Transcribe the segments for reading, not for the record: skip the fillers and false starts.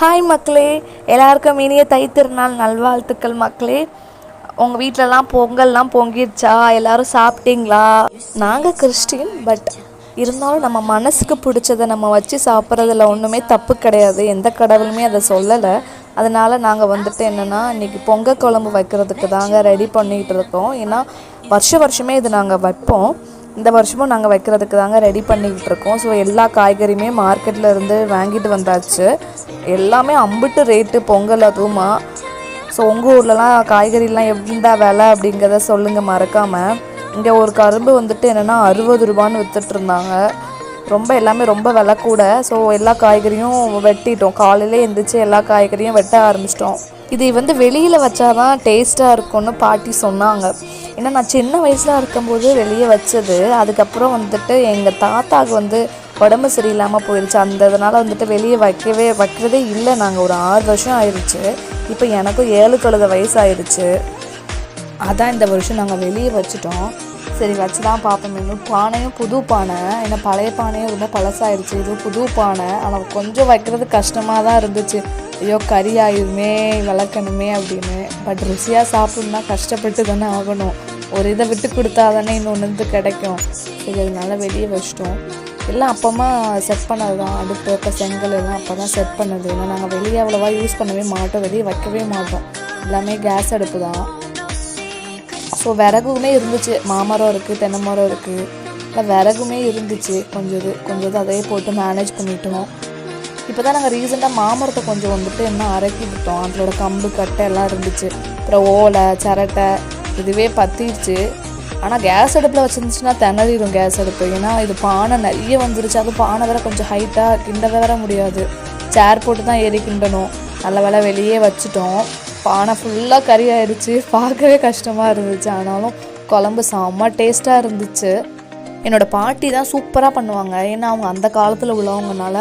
Hi மக்களே, எல்லாருக்கும் இனிய தைத்திருநாள் நல்வாழ்த்துக்கள் மக்களே. உங்கள் வீட்டிலலாம் பொங்கல்லாம் பொங்கிடுச்சா? எல்லோரும் சாப்பிட்டீங்களா? நாங்கள் கிறிஸ்டின், பட் இருந்தாலும் நம்ம மனசுக்கு பிடிச்சதை நம்ம வச்சு சாப்பிட்றதுல ஒன்றுமே தப்பு கிடையாது. எந்த கடவுளுமே அதை சொல்லலை. அதனால் நாங்கள் வந்துட்டு என்னென்னா இன்றைக்கி பொங்கல் குழம்பு வைக்கிறதுக்கு தாங்க ரெடி பண்ணிகிட்டு இருக்கோம். ஏன்னா வருஷமே இது நாங்கள் வைப்போம். இந்த வருஷமும் நாங்கள் வைக்கிறதுக்கு தாங்க ரெடி பண்ணிக்கிட்டு இருக்கோம். ஸோ எல்லா காய்கறியுமே மார்க்கெட்டில் இருந்து வாங்கிட்டு வந்தாச்சு. எல்லாமே அம்பிட்டு ரேட்டு பொங்கல் அதுவுமா. ஸோ உங்கள் ஊர்லலாம் காய்கறிலாம் எந்த விலை அப்படிங்கிறத சொல்லுங்கள் மறக்காமல். இங்கே ஒரு கரும்பு வந்துட்டு என்னென்னா 60 ரூபான்னு விற்றுட்ருந்தாங்க. எல்லாமே ரொம்ப விலை கூட. ஸோ எல்லா காய்கறியும் வெட்டிட்டோம். காலையிலே எழுந்திரிச்சு எல்லா காய்கறியும் வெட்ட ஆரம்பிச்சிட்டோம். இது வெளியில் வச்சாதான் டேஸ்ட்டாக இருக்கும்னு பாட்டி சொன்னாங்க. ஏன்னா நான் சின்ன வயசில் இருக்கும்போது வெளியே வச்சது. அதுக்கப்புறம் வந்துட்டு எங்கள் தாத்தாவுக்கு உடம்பு சரியில்லாமல் போயிடுச்சு. இதனால் வெளியே வைக்கிறதே இல்லை. நாங்கள் ஒரு 6 வருஷம் ஆயிடுச்சு. இப்போ எனக்கும் 7 கழுத வயசு ஆயிடுச்சு. அதான் இந்த வருஷம் நாங்கள் வெளியே வச்சுட்டோம். சரி வச்சு தான் பார்ப்போம். இன்னும் பானையும் புது பானை, ஏன்னா பழைய பானையும் ரொம்ப பழசாயிடுச்சு. இது புது பானை. ஆனால் கொஞ்சம் வைக்கிறது கஷ்டமாக தான் இருந்துச்சு. ஐயோ கறி ஆயுமே வளர்க்கணுமே அப்படின்னு. பட் ருசியாக சாப்பிட்ணுன்னா கஷ்டப்பட்டு தானே ஆகணும். ஒரு இதை விட்டு கொடுத்தா தானே இன்னொன்று கிடைக்கும். சரி அதனால வெளியே வச்சிட்டோம். எல்லாம் அப்பமா செட் பண்ணது தான். அடுப்பு இப்போ செங்கல் எல்லாம் அப்போ தான் செட் பண்ணது. ஏன்னா நாங்கள் வெளியே அவ்வளோவா யூஸ் பண்ணவே மாட்டோம், வெளியே வைக்கவே மாட்டோம். எல்லாமே கேஸ் அடுப்பு தான். ஸோ விறகுமே இருந்துச்சு. மாமரம் இருக்குது, தென்னை மரம் இருக்குது. இல்லை விறகுமே இருந்துச்சு. கொஞ்சம் அதையே போட்டு மேனேஜ் பண்ணிட்டோம். இப்போ தான் நாங்கள் ரீசெண்டாக மாமரத்தை கொஞ்சம் என்ன அரைக்கி விட்டோம். அதோட கம்பு கட்டை எல்லாம் இருந்துச்சு. அப்புறம் ஓலை சிரட்டை இதுவே பற்றிடுச்சு. ஆனால் கேஸ் அடுப்பில் வச்சுருந்துச்சுன்னா திணறிடும் கேஸ் அடுப்பு. ஏன்னா இது பானை நிறைய வந்துருச்சு. அதுவும் பானை வேறு கொஞ்சம் ஹைட்டாக கிண்டவே வர முடியாது. சேர் போட்டு தான் ஏறி கிண்டணும். நல்ல வேலை வெளியே வச்சுட்டோம். பானை ஃபுல்லாக கறி ஆயிடுச்சு. பார்க்கவே கஷ்டமாக இருந்துச்சு. ஆனாலும் குழம்பு செம்ம டேஸ்ட்டாக இருந்துச்சு. என்னோடய பாட்டி தான் சூப்பராக பண்ணுவாங்க. ஏன்னா அவங்க அந்த காலத்தில் உள்ளவங்கனால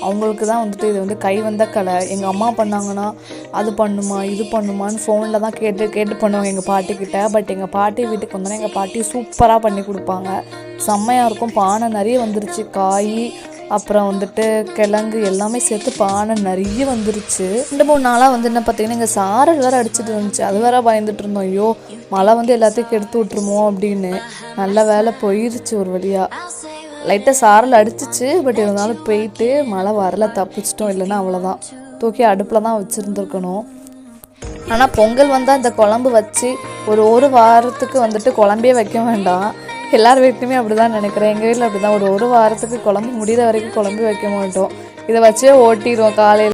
அவங்களுக்கு தான் இது கை வந்த கலை. எங்கள் அம்மா பண்ணாங்கன்னா அது பண்ணுமா இது பண்ணுமான்னு ஃபோனில் தான் கேட்டு பண்ணுவாங்க எங்கள் பாட்டிக்கிட்ட. பட் எங்கள் பாட்டி வீட்டுக்கு வந்தோன்னா எங்கள் பாட்டி சூப்பராக பண்ணி கொடுப்பாங்க. செம்மையாக இருக்கும். பானை நிறைய வந்துருச்சு. காய் அப்புறம் கிழங்கு எல்லாமே சேர்த்து பானை நிறைய வந்துருச்சு. 2-3 நாளாக என்ன பார்த்தீங்கன்னா எங்கள் சாரல் வேறு அடிச்சுட்டு இருந்துச்சு. அது வேற பயந்துட்டு இருந்தோம். ஐயோ மழை எல்லாத்தையும் கெடுத்து விட்டுருமோ அப்படின்னு. நல்ல வேலை போயிருச்சு. ஒரு வழியாக லைட்டாக சாரல் அடிச்சிச்சு. பட் இருந்தாலும் போயிட்டு மழை வரல, தப்பிச்சிட்டோம். இல்லைன்னா அவ்வளோதான், தூக்கி அடுப்பில் தான் வச்சுருந்துருக்கணும். ஆனால் பொங்கல் வந்தால் இந்த குழம்பு வச்சு ஒரு வாரத்துக்கு குழம்பே வைக்க வேண்டாம். எல்லார் வீட்லையுமே அப்படி தான் நினைக்கிறேன். எங்கள் வீட்டில் அப்படி தான். ஒரு வாரத்துக்கு குழம்பு முடிகிற வரைக்கும் குழம்பு வைக்க மாட்டோம். இதை வச்சே ஓட்டிடுவோம் காலையில்.